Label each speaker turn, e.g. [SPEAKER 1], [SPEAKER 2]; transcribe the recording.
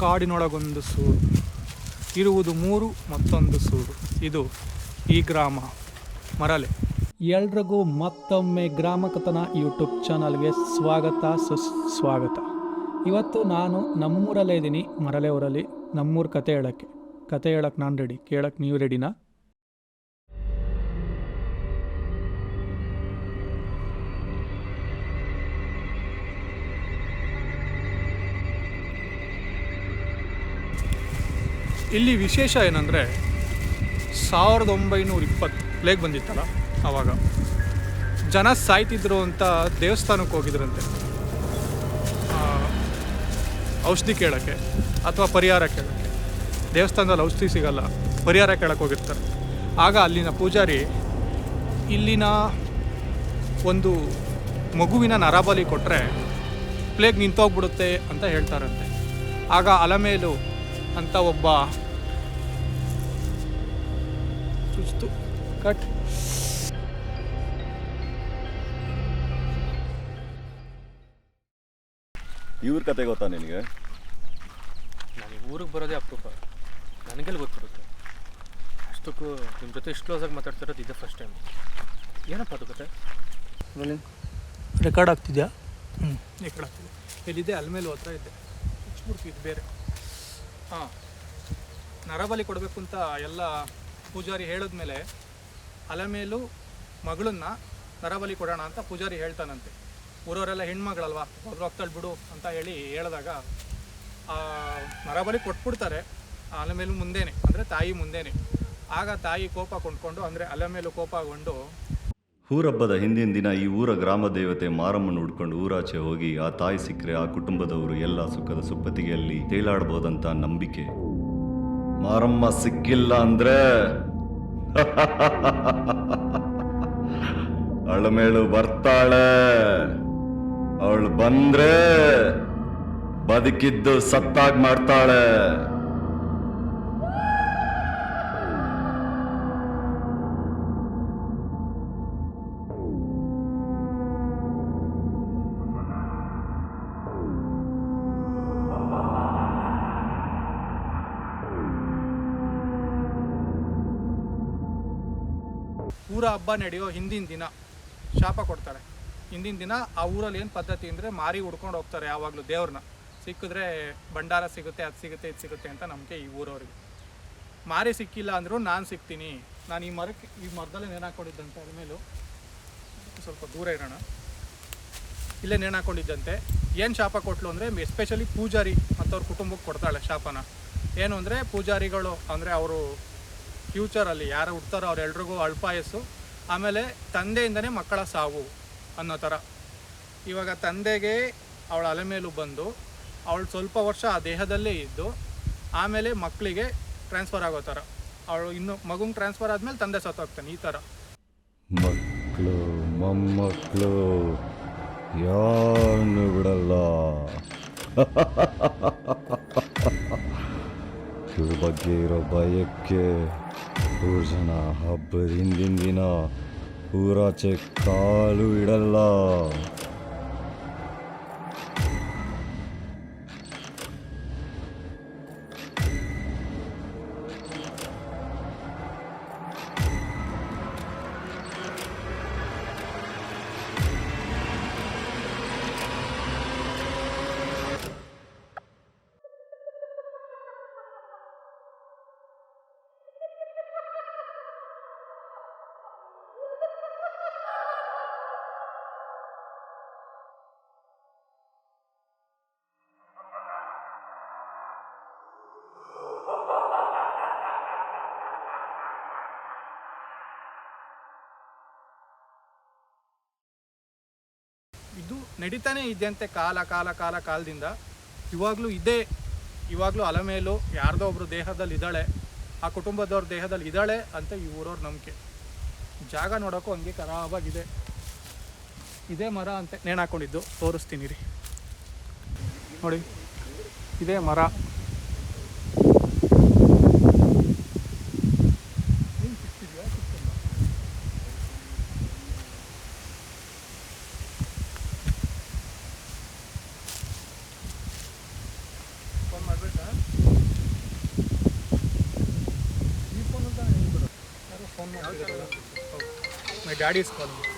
[SPEAKER 1] ಕಾಡಿನೊಳಗೊಂದು ಸೂರು, ಇರುವುದು ಮೂರು ಮತ್ತೊಂದು ಸೂರು. ಇದು ಈ ಗ್ರಾಮ ಮರಲೆ. ಎಲ್ರಿಗೂ ಮತ್ತೊಮ್ಮೆ ಗ್ರಾಮ ಕಥನ ಯೂಟ್ಯೂಬ್ ಚಾನಲ್ಗೆ ಸ್ವಾಗತ ಸುಸ್ವಾಗತ. ಇವತ್ತು ನಾನು ನಮ್ಮೂರಲ್ಲೇ ಇದ್ದೀನಿ, ಮರಲೆ ಊರಲ್ಲಿ. ನಮ್ಮೂರು ಕತೆ ಹೇಳಕ್ಕೆ ನಾನು ರೆಡಿ. ಕೇಳಕ್ಕೆ ನೀವು ರೆಡಿನಾ? ಇಲ್ಲಿ ವಿಶೇಷ ಏನಂದರೆ 1920 ಪ್ಲೇಗ್ ಬಂದಿತ್ತಲ್ಲ, ಆವಾಗ ಜನ ಸಾಯ್ತಿದ್ರು ಅಂತ ದೇವಸ್ಥಾನಕ್ಕೆ ಹೋಗಿದ್ರಂತೆ, ಔಷಧಿ ಕೇಳೋಕ್ಕೆ ಅಥವಾ ಪರಿಹಾರ ಕೇಳೋಕ್ಕೆ. ದೇವಸ್ಥಾನದಲ್ಲಿ ಔಷಧಿ ಸಿಗಲ್ಲ, ಪರಿಹಾರ ಕೇಳಕ್ಕೆ ಹೋಗಿರ್ತಾರೆ. ಆಗ ಅಲ್ಲಿನ ಪೂಜಾರಿ ಇಲ್ಲಿನ ಒಂದು ಮಗುವಿನ ನರಬಲಿ ಕೊಟ್ಟರೆ ಪ್ಲೇಗ್ ನಿಂತೋಗ್ಬಿಡುತ್ತೆ ಅಂತ ಹೇಳ್ತಾರಂತೆ. ಆಗ ಅಲಮೇಲು ಅಂತ ಒಬ್ಬ ಚುಚ್ತು ಕಟ್
[SPEAKER 2] ಇವ್ರ ಕತೆ ಗೊತ್ತಾ ನಿನಗೆ?
[SPEAKER 3] ನನಗೆ ಊರಿಗೆ ಬರೋದೇ ಅಪರೂಪ, ನನಗೆಲ್ಲ ಗೊತ್ತಿರುತ್ತೆ. ಅಷ್ಟಕ್ಕೂ ನಿಮ್ಮ ಜೊತೆ ಇಷ್ಟು ಕ್ಲೋಸಾಗಿ ಮಾತಾಡ್ತಿರೋದು ಇದೆ ಫಸ್ಟ್ ಟೈಮ್. ಏನಪ್ಪ ಅದು ಕತೆ?
[SPEAKER 1] ರೆಕಾರ್ಡ್ ಆಗ್ತಿದ್ಯಾ? ರೆಕಾರ್ಡ್ ಆಗ್ತಿದೆ. ಎಲ್ಲಿದೆ? ಅಲ್ಮೇಲು ಹತ್ರ ಇದ್ದೆ, ಇದು ಬೇರೆ. ನರಬಲಿ ಕೊಡಬೇಕು ಅಂತ ಎಲ್ಲ ಪೂಜಾರಿ ಹೇಳಿದ್ಮೇಲೆ ಅಲಮೇಲು ಮಗಳನ್ನ ನರಬಲಿ ಕೊಡೋಣ ಅಂತ ಪೂಜಾರಿ ಹೇಳ್ತಾನಂತೆ. ಊರವರೆಲ್ಲ ಹೆಣ್ಮಗಳಲ್ವಾ, ಹೋಗ್ತಾಳೆ ಬಿಡು ಅಂತ ಹೇಳಿದಾಗ ನರಬಲಿ ಕೊಟ್ಬಿಡ್ತಾರೆ ಅಲಮೇಲು ಮುಂದೆನೆ, ಅಂದರೆ ತಾಯಿ ಮುಂದೆನೆ. ಆಗ ತಾಯಿ ಕೋಪ ಕೊಂಡ್ಕೊಂಡು, ಅಂದರೆ ಅಲಮೇಲು ಕೋಪಗೊಂಡು,
[SPEAKER 2] ಊರಬ್ಬದ ಹಿಂದಿನ ದಿನ ಈ ಊರ ಗ್ರಾಮ ದೇವತೆ ಮಾರಮ್ಮನ ಹುಡ್ಕೊಂಡು ಊರಾಚೆ ಹೋಗಿ ಆ ತಾಯಿ ಸಿಕ್ಕರೆ ಆ ಕುಟುಂಬದವರು ಎಲ್ಲ ಸುಖದ ಸುಪ್ಪತ್ತಿಗೆಯಲ್ಲಿ ತೇಲಾಡ್ಬೋದಂತ ನಂಬಿಕೆ. ಮಾರಮ್ಮ ಸಿಕ್ಕಿಲ್ಲ ಅಂದ್ರೆ ಅಳಮೇಳು ಬರ್ತಾಳೆ. ಅವಳು ಬಂದ್ರೆ ಬದುಕಿದ್ದು ಸತ್ತಾಗ್ ಮಾಡ್ತಾಳೆ.
[SPEAKER 1] ಊರ ಹಬ್ಬ ನಡೆಯೋ ಹಿಂದಿನ ದಿನ ಶಾಪ ಕೊಡ್ತಾರೆ. ಹಿಂದಿನ ದಿನ ಆ ಊರಲ್ಲಿ ಏನು ಪದ್ಧತಿ ಅಂದರೆ ಮಾರಿ ಹುಡ್ಕೊಂಡು ಹೋಗ್ತಾರೆ. ಯಾವಾಗಲೂ ದೇವ್ರನ್ನ ಸಿಕ್ಕಿದ್ರೆ ಭಂಡಾರ ಸಿಗುತ್ತೆ, ಅದು ಸಿಗುತ್ತೆ, ಇದು ಸಿಗುತ್ತೆ ಅಂತ ನಂಬಿಕೆ ಈ ಊರವ್ರಿಗೆ. ಮಾರಿ ಸಿಕ್ಕಿಲ್ಲ ಅಂದರೂ ನಾನು ಸಿಗ್ತೀನಿ, ನಾನು ಈ ಮರದಲ್ಲೇ ನೇಣು ಹಾಕ್ಕೊಂಡಿದ್ದಂತೆ. ಅದ್ಮೇಲೆ ಸ್ವಲ್ಪ ದೂರ ಇರೋಣ, ಇಲ್ಲೇ ನೇಣು ಹಾಕ್ಕೊಂಡಿದ್ದಂತೆ. ಏನು ಶಾಪ ಕೊಟ್ಲು ಅಂದರೆ, ಎಸ್ಪೆಷಲಿ ಪೂಜಾರಿ ಮತ್ತು ಅವ್ರ ಕುಟುಂಬಕ್ಕೆ ಕೊಡ್ತಾಳೆ ಶಾಪನ. ಏನು ಅಂದರೆ, ಪೂಜಾರಿಗಳು ಅಂದರೆ ಅವರು ಫ್ಯೂಚರಲ್ಲಿ ಯಾರು ಹುಡ್ತಾರೋ ಅವರೆಲ್ರಿಗೂ ಅಲ್ಪಾಯಸ್ಸು, ಆಮೇಲೆ ತಂದೆಯಿಂದನೇ ಮಕ್ಕಳ ಸಾವು ಅನ್ನೋ ಥರ. ಇವಾಗ ತಂದೆಗೆ ಅವಳ ಅಲೆಮೇಲು ಬಂದು ಅವಳು ಸ್ವಲ್ಪ ವರ್ಷ ಆ ದೇಹದಲ್ಲೇ ಇದ್ದು ಆಮೇಲೆ ಮಕ್ಕಳಿಗೆ ಟ್ರಾನ್ಸ್ಫರ್ ಆಗೋ ಥರ. ಅವಳು ಇನ್ನು ಮಗುಂಗೆ ಟ್ರಾನ್ಸ್ಫರ್ ಆದಮೇಲೆ ತಂದೆ ಸತ್ತೋಗ್ತಾನೆ. ಈ ಥರ
[SPEAKER 2] ಮಕ್ಕಳು ಮೊಮ್ಮಕ್ಕಳು ಯಾರನ್ನು ಬಿಡಲ್ಲ. ಇವ್ರ ಬಗ್ಗೆ ಇರೋ ಭಯಕ್ಕೆ ಊರು ಜನ ಹಬ್ಬದ ಹಿಂದಿನ ದಿನ ಊರಾಚೆ ಕಾಲು ಇಡಲ್ಲ.
[SPEAKER 1] ಇದು ನಡೀತಾನೆ ಇದೆಯಂತೆ ಕಾಲದಿಂದ. ಇವಾಗಲೂ ಇದೆ. ಇವಾಗಲೂ ಅಲಮೇಲು ಯಾರ್ದೋ ಒಬ್ರು ದೇಹದಲ್ಲಿ ಇದ್ದಾಳೆ, ಆ ಕುಟುಂಬದವ್ರ ದೇಹದಲ್ಲಿ ಇದ್ದಾಳೆ ಅಂತ ಈ ಊರವ್ರ ನಂಬಿಕೆ. ಜಾಗ ನೋಡೋಕ್ಕೂ ಹಂಗೆ ಖರಾಬಾಗಿದೆ. ಇದೇ ಮರ ಅಂತೆ ನೇಣು ಹಾಕ್ಕೊಂಡಿದ್ದು, ತೋರಿಸ್ತೀನಿ ರೀ ನೋಡಿ. ಇದೇ ಮರ. ಫೋನ್ ಮಾಡಬೇಕಾ? ಮೈ ಡ್ಯಾಡಿ ಇಸ್ ಕಾಲಿಂಗ್.